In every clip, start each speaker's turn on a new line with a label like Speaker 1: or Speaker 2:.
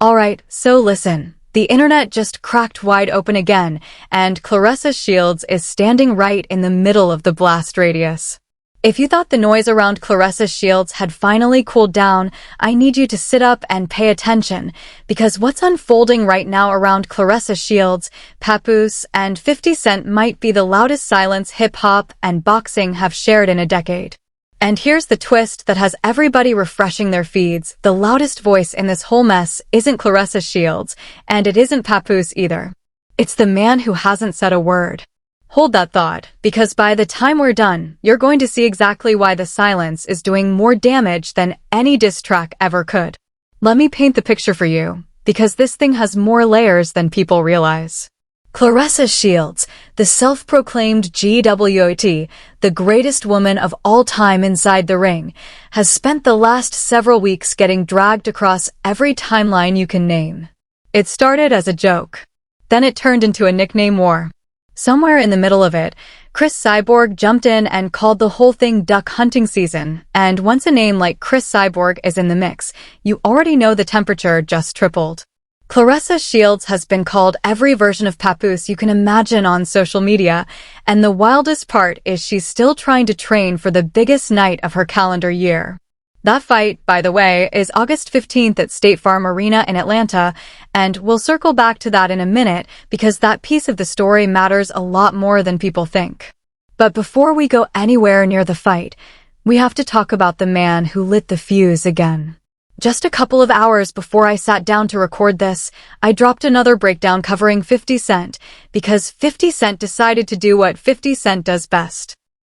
Speaker 1: Alright, so listen. The internet just cracked wide open again, and Claressa Shields is standing right in the middle of the blast radius. If you thought the noise around Claressa Shields had finally cooled down, I need you to sit up and pay attention, because what's unfolding right now around Claressa Shields, Papoose, and 50 Cent might be the loudest silence hip-hop and boxing have shared in a decade. And here's the twist that has everybody refreshing their feeds. The loudest voice in this whole mess isn't Claressa Shields, and it isn't Papoose either. It's the man who hasn't said a word. Hold that thought, because by the time we're done, you're going to see exactly why the silence is doing more damage than any diss track ever could. Let me paint the picture for you, because this thing has more layers than people realize. Claressa Shields, the self-proclaimed GWOT, the greatest woman of all time inside the ring, has spent the last several weeks getting dragged across every timeline you can name. It started as a joke. Then it turned into a nickname war. Somewhere in the middle of it, Cris Cyborg jumped in and called the whole thing duck hunting season, and once a name like Cris Cyborg is in the mix, you already know the temperature just tripled. Claressa Shields has been called every version of Papoose you can imagine on social media, and the wildest part is she's still trying to train for the biggest night of her calendar year. That fight, by the way, is August 15th at State Farm Arena in Atlanta, and we'll circle back to that in a minute because that piece of the story matters a lot more than people think. But before we go anywhere near the fight, we have to talk about the man who lit the fuse again. Just a couple of hours before I sat down to record this, I dropped another breakdown covering 50 Cent, because 50 Cent decided to do what 50 Cent does best.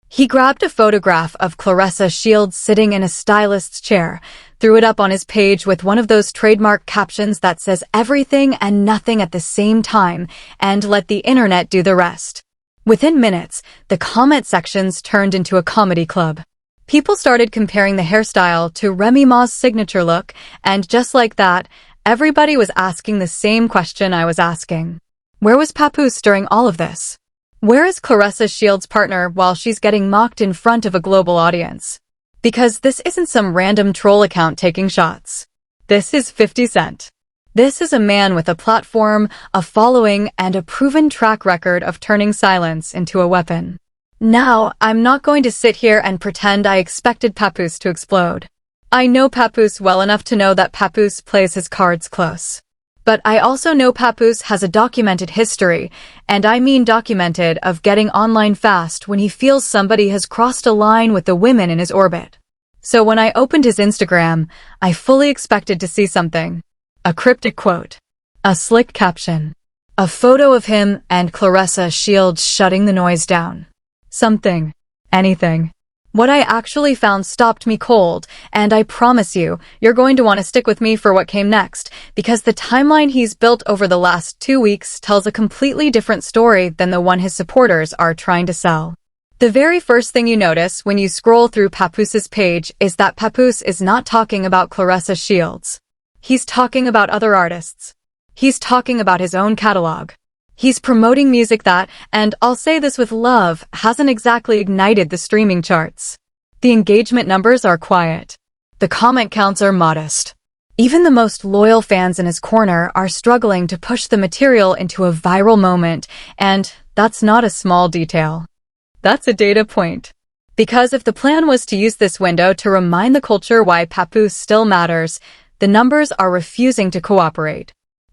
Speaker 1: He grabbed a photograph of Claressa Shields sitting in a stylist's chair, threw it up on his page with one of those trademark captions that says everything and nothing at the same time, and let the internet do the rest. Within minutes, the comment sections turned into a comedy club. People started comparing the hairstyle to Remy Ma's signature look, and just like that, everybody was asking the same question I was asking. Where was Papoose during all of this? Where is Claressa Shields' partner while she's getting mocked in front of a global audience? Because this isn't some random troll account taking shots. This is 50 Cent. This is a man with a platform, a following, and a proven track record of turning silence into a weapon. Now, I'm not going to sit here and pretend I expected Papoose to explode. I know Papoose well enough to know that Papoose plays his cards close. But I also know Papoose has a documented history, and I mean documented, of getting online fast when he feels somebody has crossed a line with the women in his orbit. So when I opened his Instagram, I fully expected to see something. A cryptic quote. A slick caption. A photo of him and Claressa Shields shutting the noise down. Something. Anything. What I actually found stopped me cold, and I promise you, you're going to want to stick with me for what came next, because the timeline he's built over the last 2 weeks tells a completely different story than the one his supporters are trying to sell. The very first thing you notice when you scroll through Papoose's page is that Papoose is not talking about Claressa Shields. He's talking about other artists. He's talking about his own catalog. He's promoting music that, and I'll say this with love, hasn't exactly ignited the streaming charts. The engagement numbers are quiet. The comment counts are modest. Even the most loyal fans in his corner are struggling to push the material into a viral moment, and that's not a small detail. That's a data point. Because if the plan was to use this window to remind the culture why Papoose still matters, the numbers are refusing to cooperate.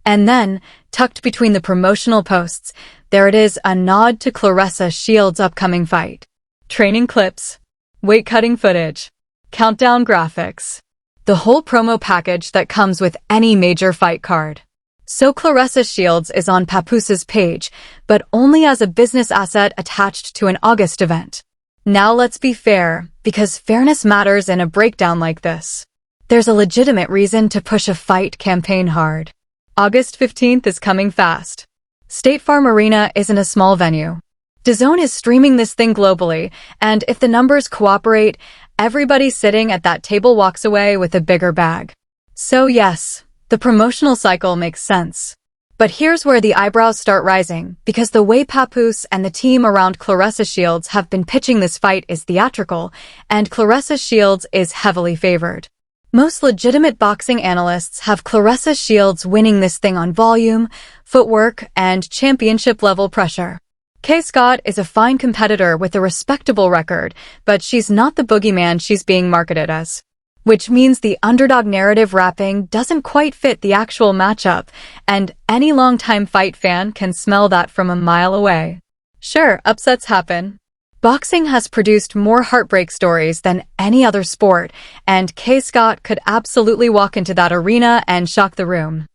Speaker 1: And then, tucked between the promotional posts, there it is, a nod to Claressa Shields' upcoming fight. Training clips, weight-cutting footage, countdown graphics. The whole promo package that comes with any major fight card. So Claressa Shields is on Papoose's page, but only as a business asset attached to an August event. Now let's be fair, because fairness matters in a breakdown like this. There's a legitimate reason to push a fight campaign hard. August 15th is coming fast. State Farm Arena isn't a small venue. DAZN is streaming this thing globally, and if the numbers cooperate, everybody sitting at that table walks away with a bigger bag. So yes, the promotional cycle makes sense. But here's where the eyebrows start rising, because the way Papoose and the team around Claressa Shields have been pitching this fight is theatrical, and Claressa Shields is heavily favored. Most legitimate boxing analysts have Claressa Shields winning this thing on volume, footwork, and championship-level pressure. Kay Scott is a fine competitor with a respectable record, but she's not the boogeyman she's being marketed as. Which means the underdog narrative wrapping doesn't quite fit the actual matchup, and any longtime fight fan can smell that from a mile away. Sure, upsets happen. Boxing has produced more heartbreak stories than any other sport, and Kay Scott could absolutely walk into that arena and shock the room.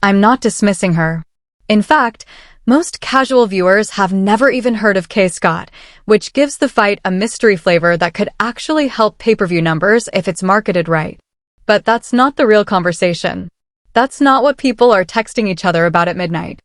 Speaker 1: I'm not dismissing her. In fact, most casual viewers have never even heard of Kay Scott, which gives the fight a mystery flavor that could actually help pay-per-view numbers if it's marketed right. But that's not the real conversation. That's not what people are texting each other about at midnight.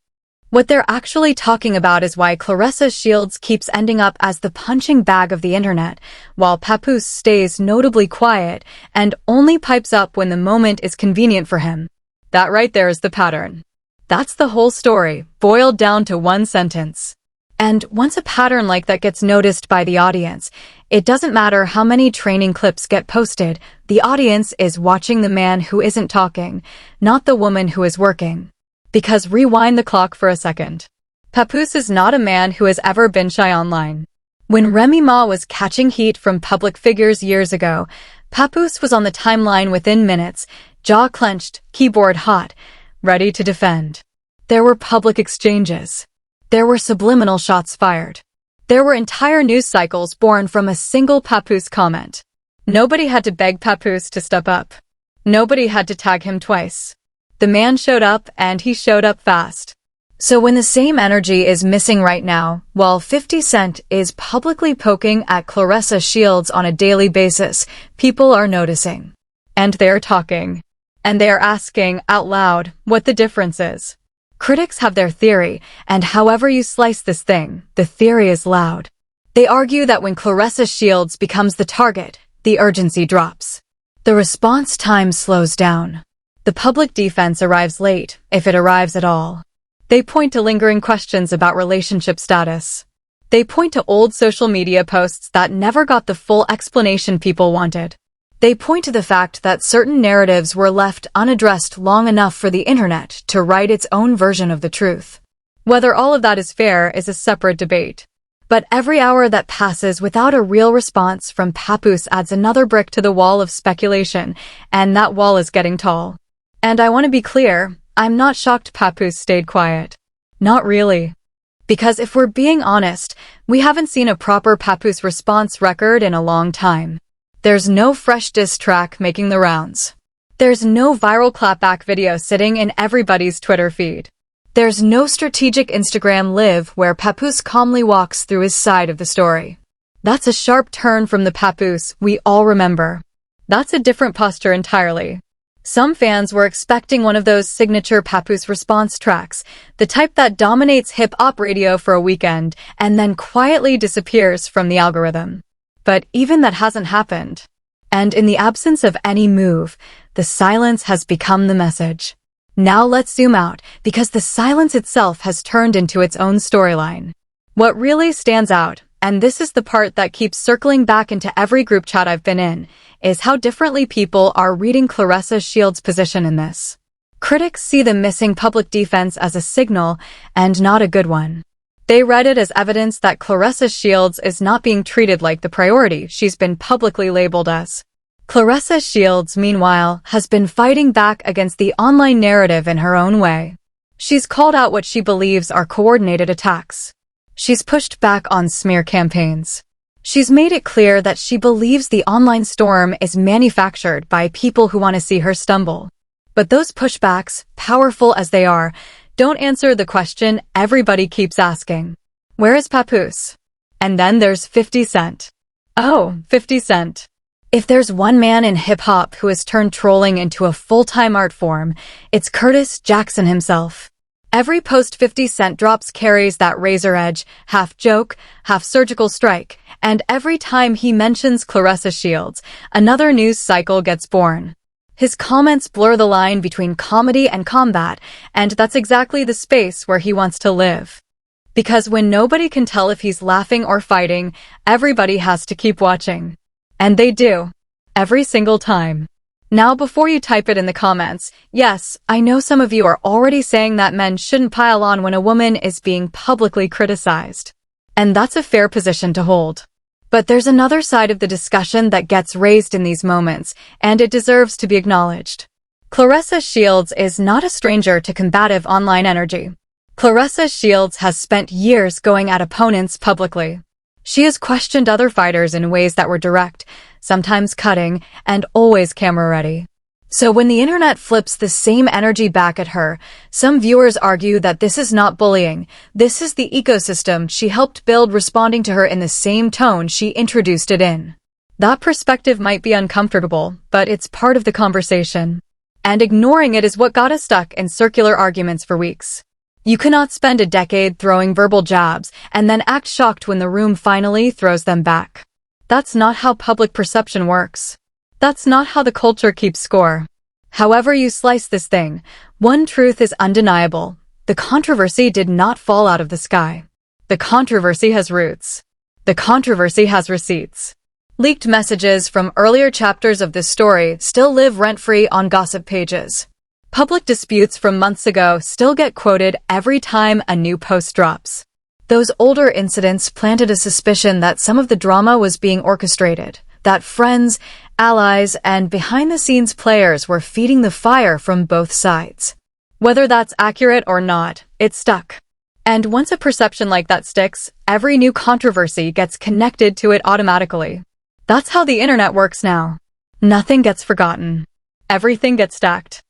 Speaker 1: What they're actually talking about is why Claressa Shields keeps ending up as the punching bag of the internet, while Papoose stays notably quiet and only pipes up when the moment is convenient for him. That right there is the pattern. That's the whole story, boiled down to one sentence. And once a pattern like that gets noticed by the audience, it doesn't matter how many training clips get posted, the audience is watching the man who isn't talking, not the woman who is working. Because rewind the clock for a second. Papoose is not a man who has ever been shy online. When Remy Ma was catching heat from public figures years ago, Papoose was on the timeline within minutes, jaw clenched, keyboard hot, ready to defend. There were public exchanges. There were subliminal shots fired. There were entire news cycles born from a single Papoose comment. Nobody had to beg Papoose to step up. Nobody had to tag him twice. The man showed up, and he showed up fast. So when the same energy is missing right now, while 50 Cent is publicly poking at Claressa Shields on a daily basis, people are noticing. And they're talking. And they're asking out loud what the difference is. Critics have their theory, and however you slice this thing, the theory is loud. They argue that when Claressa Shields becomes the target, the urgency drops. The response time slows down. The public defense arrives late, if it arrives at all. They point to lingering questions about relationship status. They point to old social media posts that never got the full explanation people wanted. They point to the fact that certain narratives were left unaddressed long enough for the internet to write its own version of the truth. Whether all of that is fair is a separate debate. But every hour that passes without a real response from Papoose adds another brick to the wall of speculation, and that wall is getting tall. And I want to be clear, I'm not shocked Papoose stayed quiet. Not really. Because if we're being honest, we haven't seen a proper Papoose response record in a long time. There's no fresh diss track making the rounds. There's no viral clapback video sitting in everybody's Twitter feed. There's no strategic Instagram live where Papoose calmly walks through his side of the story. That's a sharp turn from the Papoose we all remember. That's a different posture entirely. Some fans were expecting one of those signature Papoose response tracks, the type that dominates hip-hop radio for a weekend and then quietly disappears from the algorithm. But even that hasn't happened. And in the absence of any move, the silence has become the message. Now let's zoom out, because the silence itself has turned into its own storyline. What really stands out, and this is the part that keeps circling back into every group chat I've been in, is how differently people are reading Claressa Shields' position in this. Critics see the missing public defense as a signal, and not a good one. They read it as evidence that Claressa Shields is not being treated like the priority she's been publicly labeled as. Claressa Shields, meanwhile, has been fighting back against the online narrative in her own way. She's called out what she believes are coordinated attacks. She's pushed back on smear campaigns. She's made it clear that she believes the online storm is manufactured by people who want to see her stumble. But those pushbacks, powerful as they are, don't answer the question everybody keeps asking. Where is Papoose? And then there's 50 Cent. Oh, 50 Cent. If there's one man in hip-hop who has turned trolling into a full-time art form, it's Curtis Jackson himself. Every post 50 Cent drops carries that razor edge, half joke, half surgical strike, and every time he mentions Claressa Shields, another news cycle gets born. His comments blur the line between comedy and combat, and that's exactly the space where he wants to live. Because when nobody can tell if he's laughing or fighting, everybody has to keep watching. And they do. Every single time. Now, before you type it in the comments, yes, I know some of you are already saying that men shouldn't pile on when a woman is being publicly criticized. And that's a fair position to hold. But there's another side of the discussion that gets raised in these moments, and it deserves to be acknowledged. Claressa Shields is not a stranger to combative online energy. Claressa Shields has spent years going at opponents publicly. She has questioned other fighters in ways that were direct, sometimes cutting, and always camera-ready. So when the internet flips the same energy back at her, some viewers argue that this is not bullying. This is the ecosystem she helped build, responding to her in the same tone she introduced it in. That perspective might be uncomfortable, but it's part of the conversation. And ignoring it is what got us stuck in circular arguments for weeks. You cannot spend a decade throwing verbal jabs and then act shocked when the room finally throws them back. That's not how public perception works. That's not how the culture keeps score. However you slice this thing, one truth is undeniable. The controversy did not fall out of the sky. The controversy has roots. The controversy has receipts. Leaked messages from earlier chapters of this story still live rent-free on gossip pages. Public disputes from months ago still get quoted every time a new post drops. Those older incidents planted a suspicion that some of the drama was being orchestrated, that friends, allies, and behind-the-scenes players were feeding the fire from both sides. Whether that's accurate or not, it stuck. And once a perception like that sticks, every new controversy gets connected to it automatically. That's how the internet works now. Nothing gets forgotten. Everything gets stacked.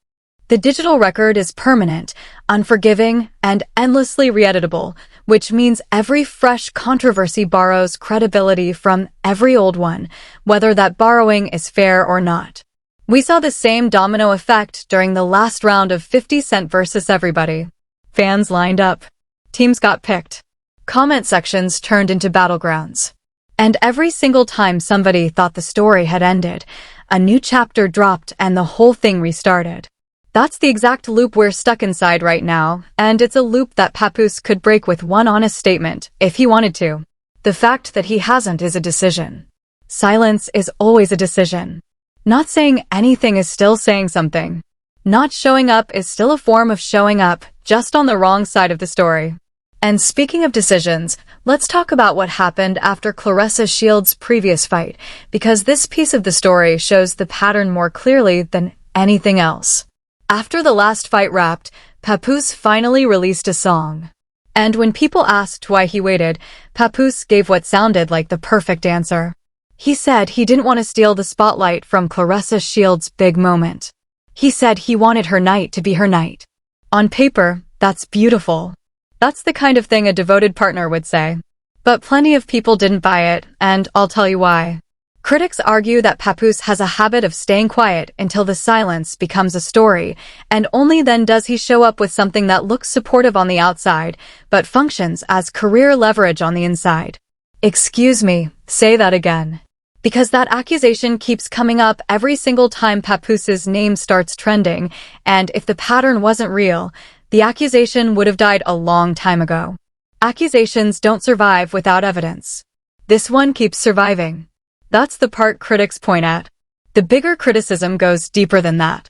Speaker 1: The digital record is permanent, unforgiving, and endlessly re-editable, which means every fresh controversy borrows credibility from every old one, whether that borrowing is fair or not. We saw the same domino effect during the last round of 50 Cent versus Everybody. Fans lined up. Teams got picked. Comment sections turned into battlegrounds. And every single time somebody thought the story had ended, a new chapter dropped and the whole thing restarted. That's the exact loop we're stuck inside right now, and it's a loop that Papoose could break with one honest statement, if he wanted to. The fact that he hasn't is a decision. Silence is always a decision. Not saying anything is still saying something. Not showing up is still a form of showing up, just on the wrong side of the story. And speaking of decisions, let's talk about what happened after Claressa Shields' previous fight, because this piece of the story shows the pattern more clearly than anything else. After the last fight wrapped, Papoose finally released a song. And when people asked why he waited, Papoose gave what sounded like the perfect answer. He said he didn't want to steal the spotlight from Claressa Shields' big moment. He said he wanted her night to be her night. On paper, that's beautiful. That's the kind of thing a devoted partner would say. But plenty of people didn't buy it, and I'll tell you why. Critics argue that Papoose has a habit of staying quiet until the silence becomes a story, and only then does he show up with something that looks supportive on the outside, but functions as career leverage on the inside. Excuse me, say that again. Because that accusation keeps coming up every single time Papoose's name starts trending, and if the pattern wasn't real, the accusation would have died a long time ago. Accusations don't survive without evidence. This one keeps surviving. That's the part critics point at. The bigger criticism goes deeper than that.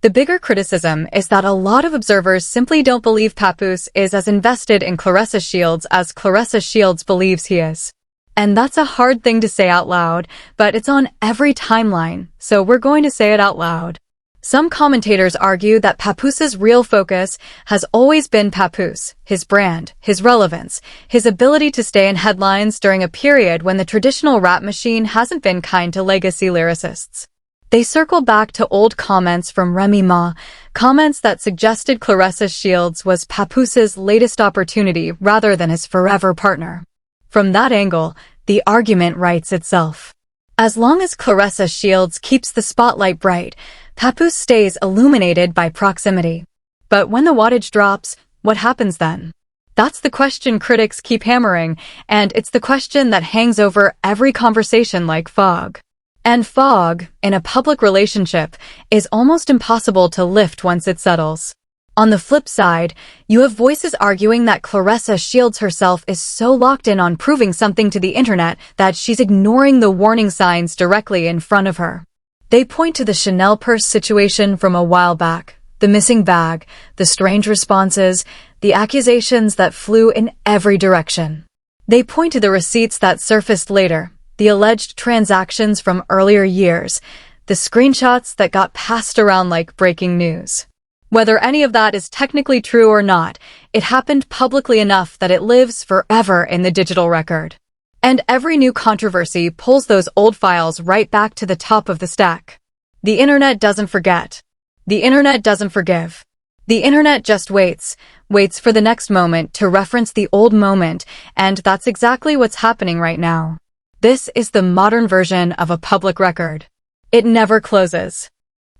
Speaker 1: The bigger criticism is that a lot of observers simply don't believe Papoose is as invested in Claressa Shields as Claressa Shields believes he is. And that's a hard thing to say out loud, but it's on every timeline, so we're going to say it out loud. Some commentators argue that Papoose's real focus has always been Papoose, his brand, his relevance, his ability to stay in headlines during a period when the traditional rap machine hasn't been kind to legacy lyricists. They circle back to old comments from Remy Ma, comments that suggested Claressa Shields was Papoose's latest opportunity rather than his forever partner. From that angle, the argument writes itself. As long as Claressa Shields keeps the spotlight bright, Papoose stays illuminated by proximity. But when the wattage drops, what happens then? That's the question critics keep hammering, and it's the question that hangs over every conversation like fog. And fog, in a public relationship, is almost impossible to lift once it settles. On the flip side, you have voices arguing that Claressa Shields herself is so locked in on proving something to the internet that she's ignoring the warning signs directly in front of her. They point to the Chanel purse situation from a while back, the missing bag, the strange responses, the accusations that flew in every direction. They point to the receipts that surfaced later, the alleged transactions from earlier years, the screenshots that got passed around like breaking news. Whether any of that is technically true or not, it happened publicly enough that it lives forever in the digital record. And every new controversy pulls those old files right back to the top of the stack. The internet doesn't forget. The internet doesn't forgive. The internet just waits for the next moment to reference the old moment, and that's exactly what's happening right now. This is the modern version of a public record. It never closes.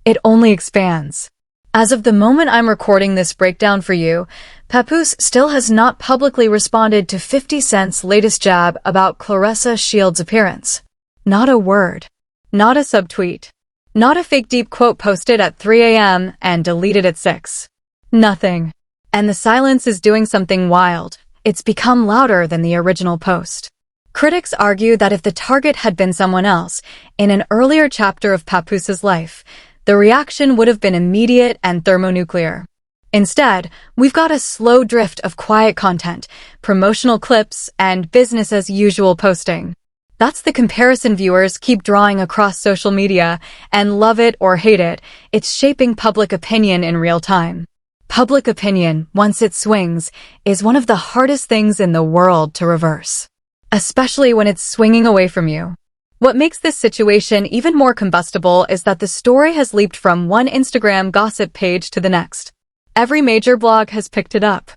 Speaker 1: It only expands. As of the moment I'm recording this breakdown for you, Papoose still has not publicly responded to 50 Cent's latest jab about Claressa Shields' appearance. Not a word. Not a subtweet. Not a fake deep quote posted at 3 a.m. and deleted at 6. Nothing. And the silence is doing something wild. It's become louder than the original post. Critics argue that if the target had been someone else, in an earlier chapter of Papoose's life, the reaction would have been immediate and thermonuclear. Instead, we've got a slow drift of quiet content, promotional clips, and business-as-usual posting. That's the comparison viewers keep drawing across social media, and love it or hate it, it's shaping public opinion in real time. Public opinion, once it swings, is one of the hardest things in the world to reverse. Especially when it's swinging away from you. What makes this situation even more combustible is that the story has leaped from one Instagram gossip page to the next. Every major blog has picked it up.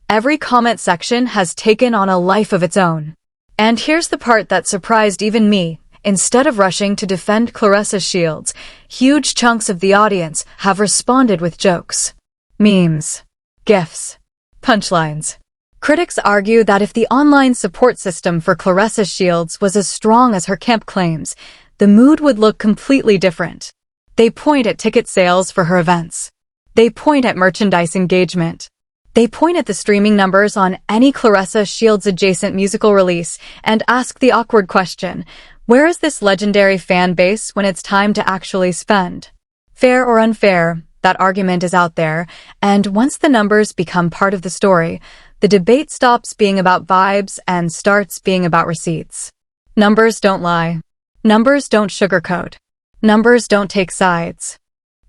Speaker 1: Every comment section has taken on a life of its own. And here's the part that surprised even me. Instead of rushing to defend Claressa Shields, huge chunks of the audience have responded with jokes, memes, GIFs, punchlines. Critics argue that if the online support system for Claressa Shields was as strong as her camp claims, the mood would look completely different. They point at ticket sales for her events. They point at merchandise engagement. They point at the streaming numbers on any Claressa Shields adjacent musical release and ask the awkward question, where is this legendary fan base when it's time to actually spend? Fair or unfair, that argument is out there, and once the numbers become part of the story, the debate stops being about vibes and starts being about receipts. Numbers don't lie. Numbers don't sugarcoat. Numbers don't take sides.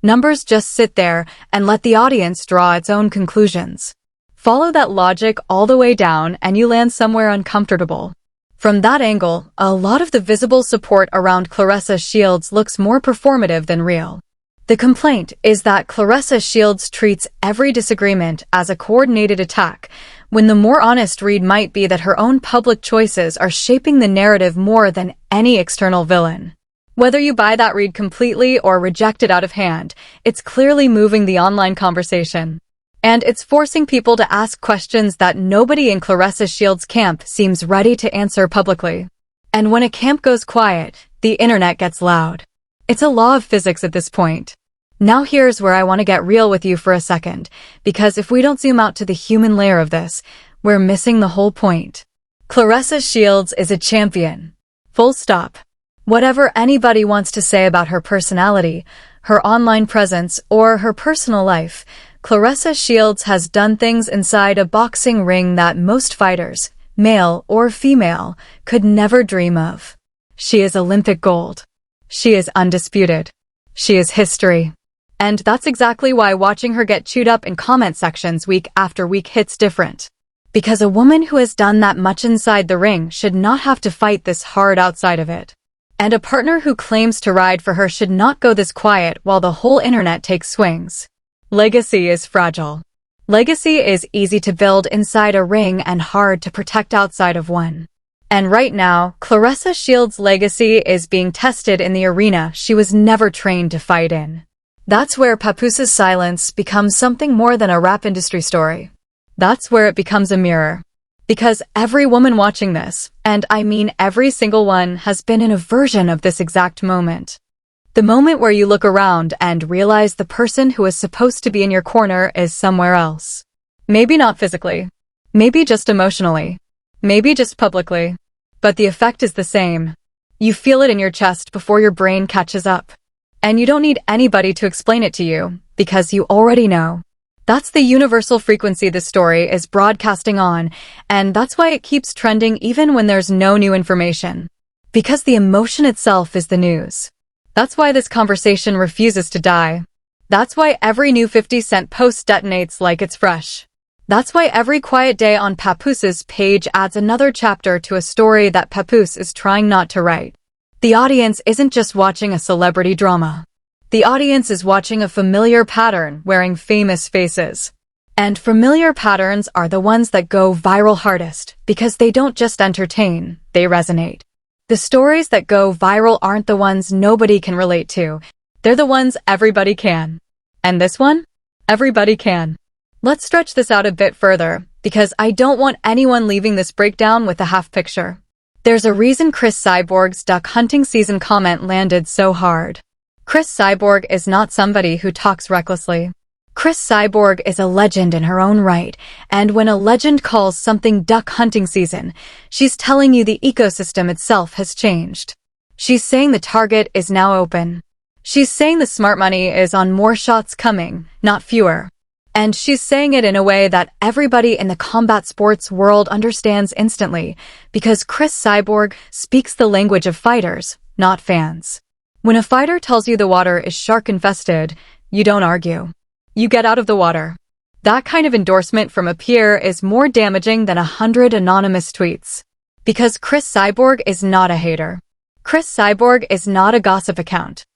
Speaker 1: Numbers just sit there and let the audience draw its own conclusions. Follow that logic all the way down and you land somewhere uncomfortable. From that angle, a lot of the visible support around Claressa Shields looks more performative than real. The complaint is that Claressa Shields treats every disagreement as a coordinated attack, when the more honest read might be that her own public choices are shaping the narrative more than any external villain. Whether you buy that read completely or reject it out of hand, it's clearly moving the online conversation. And it's forcing people to ask questions that nobody in Claressa Shields' camp seems ready to answer publicly. And when a camp goes quiet, the internet gets loud. It's a law of physics at this point. Now here's where I want to get real with you for a second, because if we don't zoom out to the human layer of this, we're missing the whole point. Claressa Shields is a champion. Full stop. Whatever anybody wants to say about her personality, her online presence, or her personal life, Claressa Shields has done things inside a boxing ring that most fighters, male or female, could never dream of. She is Olympic gold. She is undisputed. She is history. And that's exactly why watching her get chewed up in comment sections week after week hits different. Because a woman who has done that much inside the ring should not have to fight this hard outside of it. And a partner who claims to ride for her should not go this quiet while the whole internet takes swings. Legacy is fragile. Legacy is easy to build inside a ring and hard to protect outside of one. And right now, Claressa Shields' legacy is being tested in the arena she was never trained to fight in. That's where Papoose Silence becomes something more than a rap industry story. That's where it becomes a mirror. Because every woman watching this, and I mean every single one, has been in a version of this exact moment. The moment where you look around and realize the person who is supposed to be in your corner is somewhere else. Maybe not physically. Maybe just emotionally. Maybe just publicly. But the effect is the same. You feel it in your chest before your brain catches up. And you don't need anybody to explain it to you, because you already know. That's the universal frequency this story is broadcasting on, and that's why it keeps trending even when there's no new information. Because the emotion itself is the news. That's why this conversation refuses to die. That's why every new 50-cent post detonates like it's fresh. That's why every quiet day on Papoose's page adds another chapter to a story that Papoose is trying not to write. The audience isn't just watching a celebrity drama. The audience is watching a familiar pattern wearing famous faces. And familiar patterns are the ones that go viral hardest because they don't just entertain, they resonate. The stories that go viral aren't the ones nobody can relate to. They're the ones everybody can. And this one? Everybody can. Let's stretch this out a bit further, because I don't want anyone leaving this breakdown with a half picture. There's a reason Cris Cyborg's duck hunting season comment landed so hard. Cris Cyborg is not somebody who talks recklessly. Cris Cyborg is a legend in her own right, and when a legend calls something duck hunting season, she's telling you the ecosystem itself has changed. She's saying the target is now open. She's saying the smart money is on more shots coming, not fewer. And she's saying it in a way that everybody in the combat sports world understands instantly, because Cris Cyborg speaks the language of fighters, not fans. When a fighter tells you the water is shark-infested, you don't argue. You get out of the water. That kind of endorsement from a peer is more damaging than 100 anonymous tweets. Because Cris Cyborg is not a hater. Cris Cyborg is not a gossip account.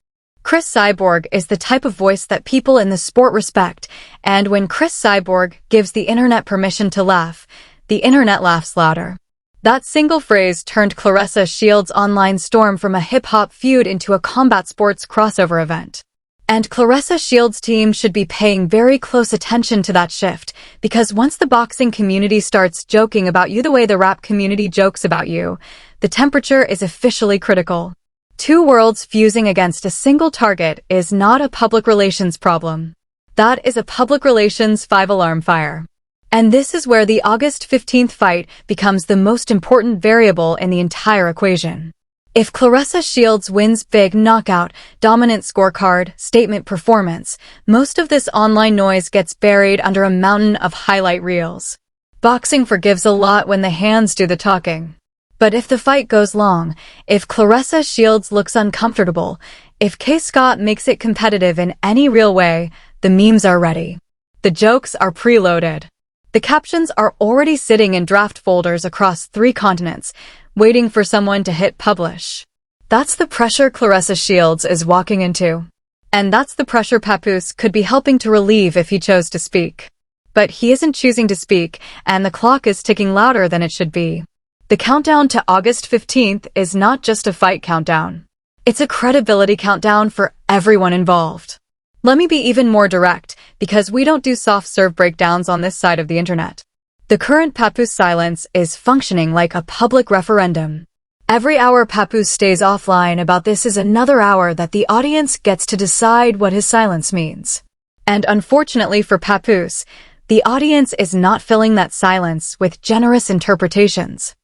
Speaker 1: Cris Cyborg is the type of voice that people in the sport respect, and when Cris Cyborg gives the internet permission to laugh, the internet laughs louder. That single phrase turned Claressa Shields' online storm from a hip-hop feud into a combat sports crossover event. And Claressa Shields' team should be paying very close attention to that shift, because once the boxing community starts joking about you the way the rap community jokes about you, the temperature is officially critical. Two worlds fusing against a single target is not a public relations problem. That is a public relations five-alarm fire. And this is where the August 15th fight becomes the most important variable in the entire equation. If Claressa Shields wins big knockout, dominant scorecard, statement performance, most of this online noise gets buried under a mountain of highlight reels. Boxing forgives a lot when the hands do the talking. But if the fight goes long, if Claressa Shields looks uncomfortable, if K. Scott makes it competitive in any real way, the memes are ready. The jokes are preloaded. The captions are already sitting in draft folders across 3 continents, waiting for someone to hit publish. That's the pressure Claressa Shields is walking into. And that's the pressure Papoose could be helping to relieve if he chose to speak. But he isn't choosing to speak, and the clock is ticking louder than it should be. The countdown to August 15th is not just a fight countdown. It's a credibility countdown for everyone involved. Let me be even more direct, because we don't do soft-serve breakdowns on this side of the internet. The current Papoose silence is functioning like a public referendum. Every hour Papoose stays offline about this is another hour that the audience gets to decide what his silence means. And unfortunately for Papoose, the audience is not filling that silence with generous interpretations.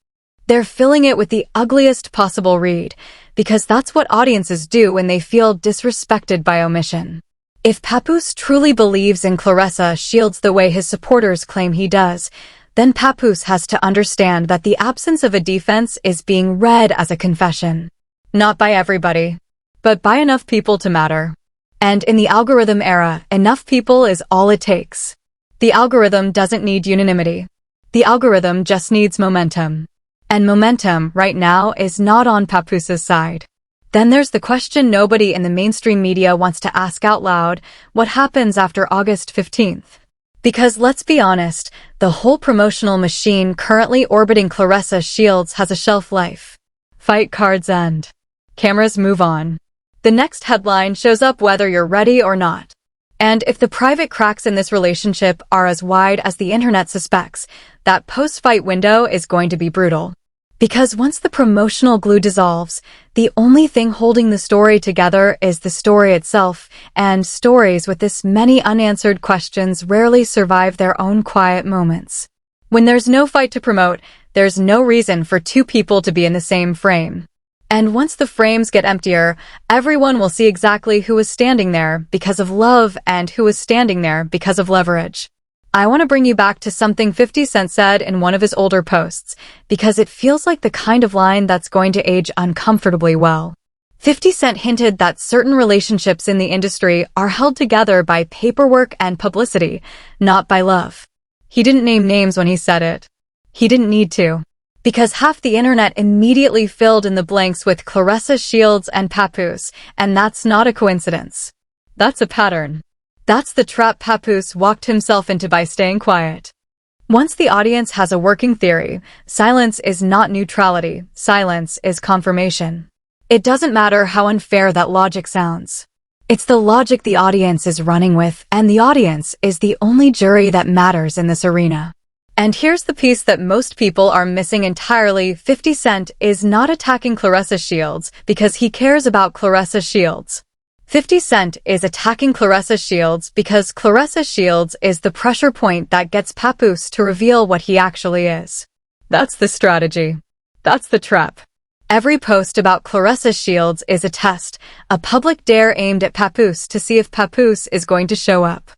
Speaker 1: They're filling it with the ugliest possible read, because that's what audiences do when they feel disrespected by omission. If Papoose truly believes in Claressa Shields the way his supporters claim he does, then Papoose has to understand that the absence of a defense is being read as a confession. Not by everybody, but by enough people to matter. And in the algorithm era, enough people is all it takes. The algorithm doesn't need unanimity. The algorithm just needs momentum. And momentum right now is not on Papoose's side. Then there's the question nobody in the mainstream media wants to ask out loud: what happens after August 15th? Because let's be honest, the whole promotional machine currently orbiting Claressa Shields has a shelf life. Fight cards end. Cameras move on. The next headline shows up whether you're ready or not. And if the private cracks in this relationship are as wide as the internet suspects, that post-fight window is going to be brutal. Because once the promotional glue dissolves, the only thing holding the story together is the story itself, and stories with this many unanswered questions rarely survive their own quiet moments. When there's no fight to promote, there's no reason for two people to be in the same frame. And once the frames get emptier, everyone will see exactly who was standing there because of love and who was standing there because of leverage. I want to bring you back to something 50 Cent said in one of his older posts, because it feels like the kind of line that's going to age uncomfortably well. 50 Cent hinted that certain relationships in the industry are held together by paperwork and publicity, not by love. He didn't name names when he said it. He didn't need to. Because half the internet immediately filled in the blanks with Claressa Shields and Papoose, and that's not a coincidence. That's a pattern. That's the trap Papoose walked himself into by staying quiet. Once the audience has a working theory, silence is not neutrality, silence is confirmation. It doesn't matter how unfair that logic sounds. It's the logic the audience is running with, and the audience is the only jury that matters in this arena. And here's the piece that most people are missing entirely. 50 Cent is not attacking Claressa Shields because he cares about Claressa Shields. 50 Cent is attacking Claressa Shields because Claressa Shields is the pressure point that gets Papoose to reveal what he actually is. That's the strategy. That's the trap. Every post about Claressa Shields is a test, a public dare aimed at Papoose to see if Papoose is going to show up.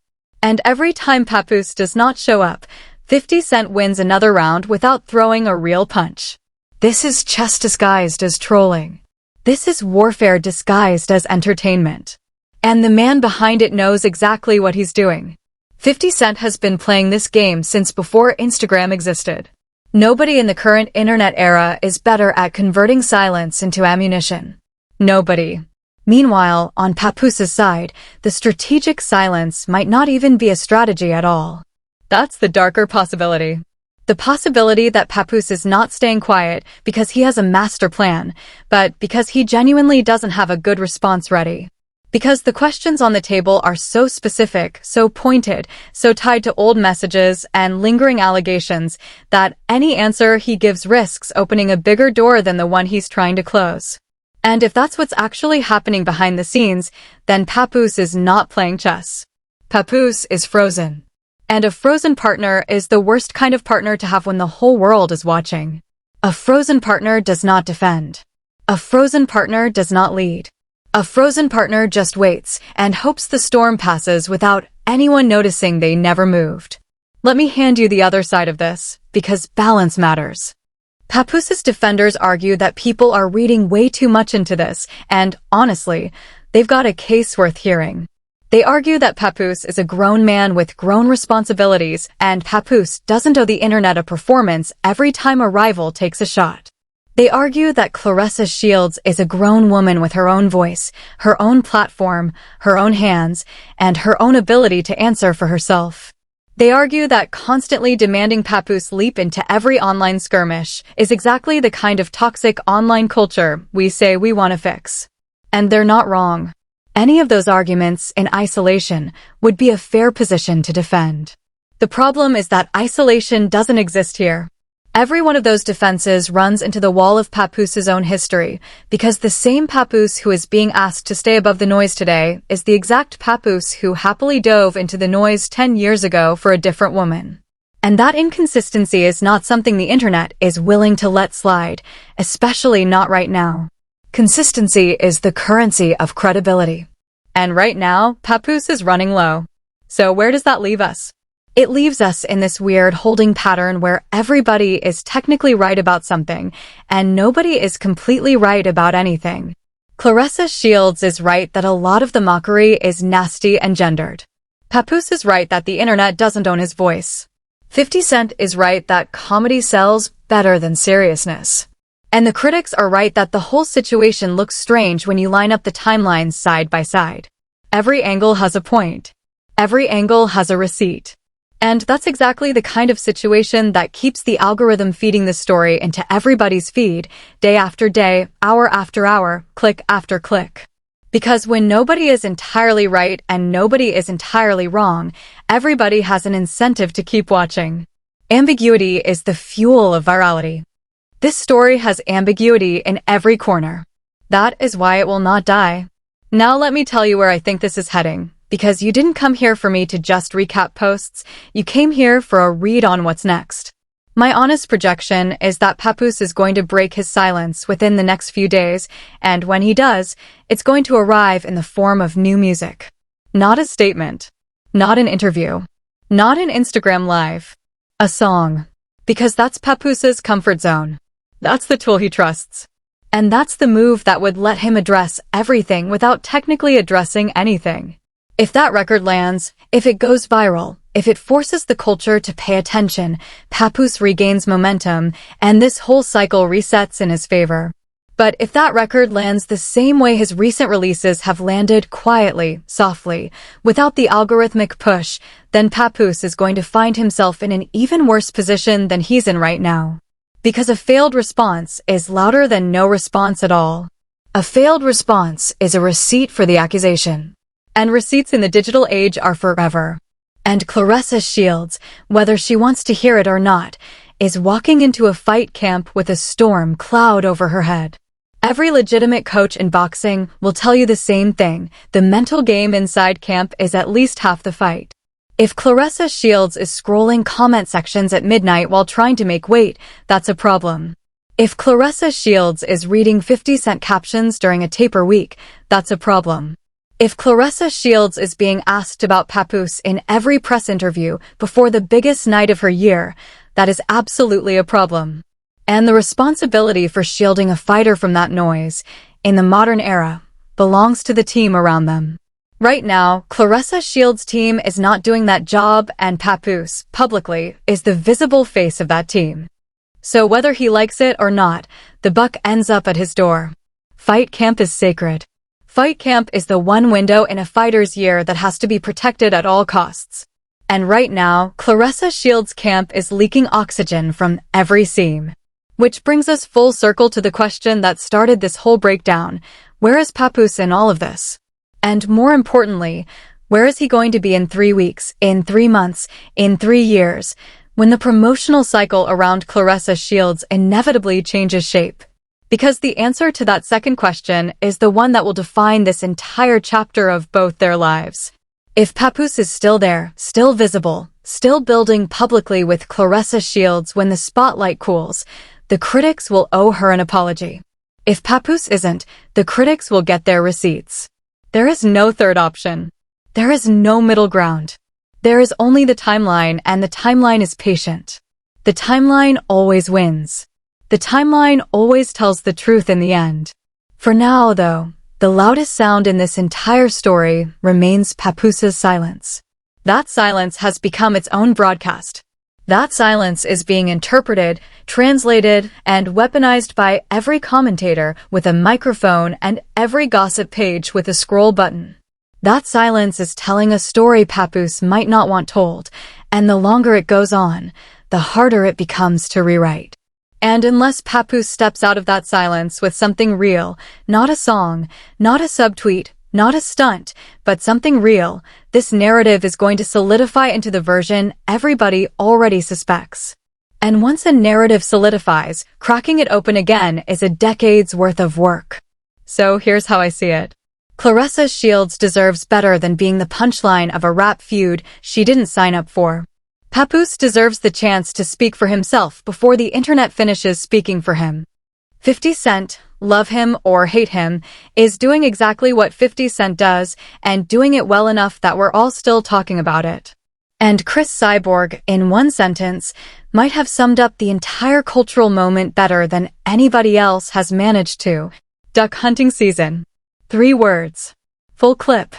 Speaker 1: And every time Papoose does not show up, 50 Cent wins another round without throwing a real punch. This is chess disguised as trolling. This is warfare disguised as entertainment. And the man behind it knows exactly what he's doing. 50 Cent has been playing this game since before Instagram existed. Nobody in the current internet era is better at converting silence into ammunition. Nobody. Meanwhile, on Papoose's side, the strategic silence might not even be a strategy at all. That's the darker possibility. The possibility that Papoose is not staying quiet because he has a master plan, but because he genuinely doesn't have a good response ready. Because the questions on the table are so specific, so pointed, so tied to old messages and lingering allegations that any answer he gives risks opening a bigger door than the one he's trying to close. And if that's what's actually happening behind the scenes, then Papoose is not playing chess. Papoose is frozen. And a frozen partner is the worst kind of partner to have when the whole world is watching. A frozen partner does not defend. A frozen partner does not lead. A frozen partner just waits and hopes the storm passes without anyone noticing they never moved. Let me hand you the other side of this, because balance matters. Papoose's defenders argue that people are reading way too much into this, and honestly, they've got a case worth hearing. They argue that Papoose is a grown man with grown responsibilities, and Papoose doesn't owe the internet a performance every time a rival takes a shot. They argue that Claressa Shields is a grown woman with her own voice, her own platform, her own hands, and her own ability to answer for herself. They argue that constantly demanding Papoose leap into every online skirmish is exactly the kind of toxic online culture we say we want to fix. And they're not wrong. Any of those arguments in isolation would be a fair position to defend. The problem is that isolation doesn't exist here. Every one of those defenses runs into the wall of Papoose's own history, because the same Papoose who is being asked to stay above the noise today is the exact Papoose who happily dove into the noise 10 years ago for a different woman. And that inconsistency is not something the internet is willing to let slide, especially not right now. Consistency is the currency of credibility. And right now, Papoose is running low. So where does that leave us? It leaves us in this weird holding pattern where everybody is technically right about something, and nobody is completely right about anything. Claressa Shields is right that a lot of the mockery is nasty and gendered. Papoose is right that the internet doesn't own his voice. 50 Cent is right that comedy sells better than seriousness. And the critics are right that the whole situation looks strange when you line up the timelines side by side. Every angle has a point. Every angle has a receipt. And that's exactly the kind of situation that keeps the algorithm feeding the story into everybody's feed, day after day, hour after hour, click after click. Because when nobody is entirely right and nobody is entirely wrong, everybody has an incentive to keep watching. Ambiguity is the fuel of virality. This story has ambiguity in every corner. That is why it will not die. Now let me tell you where I think this is heading, because you didn't come here for me to just recap posts, you came here for a read on what's next. My honest projection is that Papoose is going to break his silence within the next few days, and when he does, it's going to arrive in the form of new music. Not a statement. Not an interview. Not an Instagram live. A song. Because that's Papoose's comfort zone. That's the tool he trusts. And that's the move that would let him address everything without technically addressing anything. If that record lands, if it goes viral, if it forces the culture to pay attention, Papoose regains momentum, and this whole cycle resets in his favor. But if that record lands the same way his recent releases have landed, quietly, softly, without the algorithmic push, then Papoose is going to find himself in an even worse position than he's in right now. Because a failed response is louder than no response at all. A failed response is a receipt for the accusation. And receipts in the digital age are forever. And Claressa Shields, whether she wants to hear it or not, is walking into a fight camp with a storm cloud over her head. Every legitimate coach in boxing will tell you the same thing. The mental game inside camp is at least half the fight. If Claressa Shields is scrolling comment sections at midnight while trying to make weight, that's a problem. If Claressa Shields is reading 50-cent captions during a taper week, that's a problem. If Claressa Shields is being asked about Papoose in every press interview before the biggest night of her year, that is absolutely a problem. And the responsibility for shielding a fighter from that noise, in the modern era, belongs to the team around them. Right now, Claressa Shields' team is not doing that job, and Papoose, publicly, is the visible face of that team. So whether he likes it or not, the buck ends up at his door. Fight camp is sacred. Fight camp is the one window in a fighter's year that has to be protected at all costs. And right now, Claressa Shields' camp is leaking oxygen from every seam. Which brings us full circle to the question that started this whole breakdown. Where is Papoose in all of this? And more importantly, where is he going to be in 3 weeks, in 3 months, in 3 years, when the promotional cycle around Claressa Shields inevitably changes shape? Because the answer to that second question is the one that will define this entire chapter of both their lives. If Papoose is still there, still visible, still building publicly with Claressa Shields when the spotlight cools, the critics will owe her an apology. If Papoose isn't, the critics will get their receipts. There is no third option. There is no middle ground. There is only the timeline, and the timeline is patient. The timeline always wins. The timeline always tells the truth in the end. For now, though, the loudest sound in this entire story remains Papoose's silence. That silence has become its own broadcast. That silence is being interpreted, translated, and weaponized by every commentator with a microphone and every gossip page with a scroll button. That silence is telling a story Papoose might not want told, and the longer it goes on, the harder it becomes to rewrite. And unless Papoose steps out of that silence with something real, not a song, not a subtweet, not a stunt, but something real, this narrative is going to solidify into the version everybody already suspects. And once a narrative solidifies, cracking it open again is a decade's worth of work. So here's how I see it. Claressa Shields deserves better than being the punchline of a rap feud she didn't sign up for. Papoose deserves the chance to speak for himself before the internet finishes speaking for him. 50 Cent, love him or hate him, is doing exactly what 50 Cent does, and doing it well enough that we're all still talking about it. And Cris Cyborg, in one sentence, might have summed up the entire cultural moment better than anybody else has managed to. Duck hunting season. 3 words. Full clip.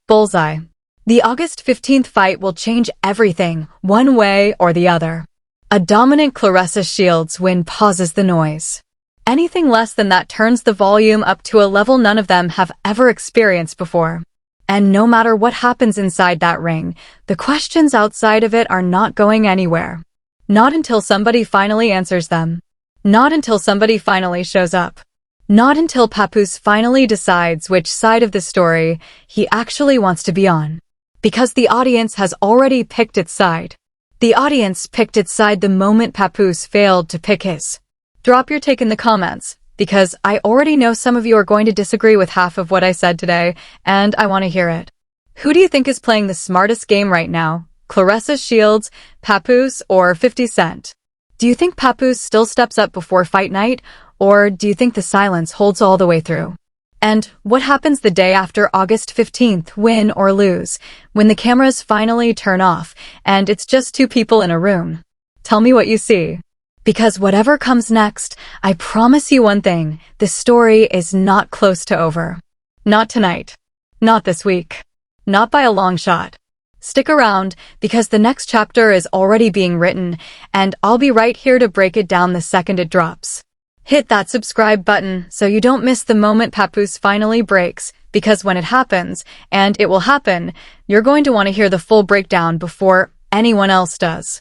Speaker 1: Bullseye. The August 15th fight will change everything, one way or the other. A dominant Claressa Shields win pauses the noise. Anything less than that turns the volume up to a level none of them have ever experienced before. And no matter what happens inside that ring, the questions outside of it are not going anywhere. Not until somebody finally answers them. Not until somebody finally shows up. Not until Papoose finally decides which side of the story he actually wants to be on. Because the audience has already picked its side. The audience picked its side the moment Papoose failed to pick his. Drop your take in the comments, because I already know some of you are going to disagree with half of what I said today, and I want to hear it. Who do you think is playing the smartest game right now? Claressa Shields, Papoose, or 50 Cent? Do you think Papoose still steps up before fight night, or do you think the silence holds all the way through? And what happens the day after August 15th, win or lose, when the cameras finally turn off and it's just two people in a room? Tell me what you see. Because whatever comes next, I promise you one thing, the story is not close to over. Not tonight. Not this week. Not by a long shot. Stick around, because the next chapter is already being written, and I'll be right here to break it down the second it drops. Hit that subscribe button so you don't miss the moment Papoose finally breaks, because when it happens, and it will happen, you're going to want to hear the full breakdown before anyone else does.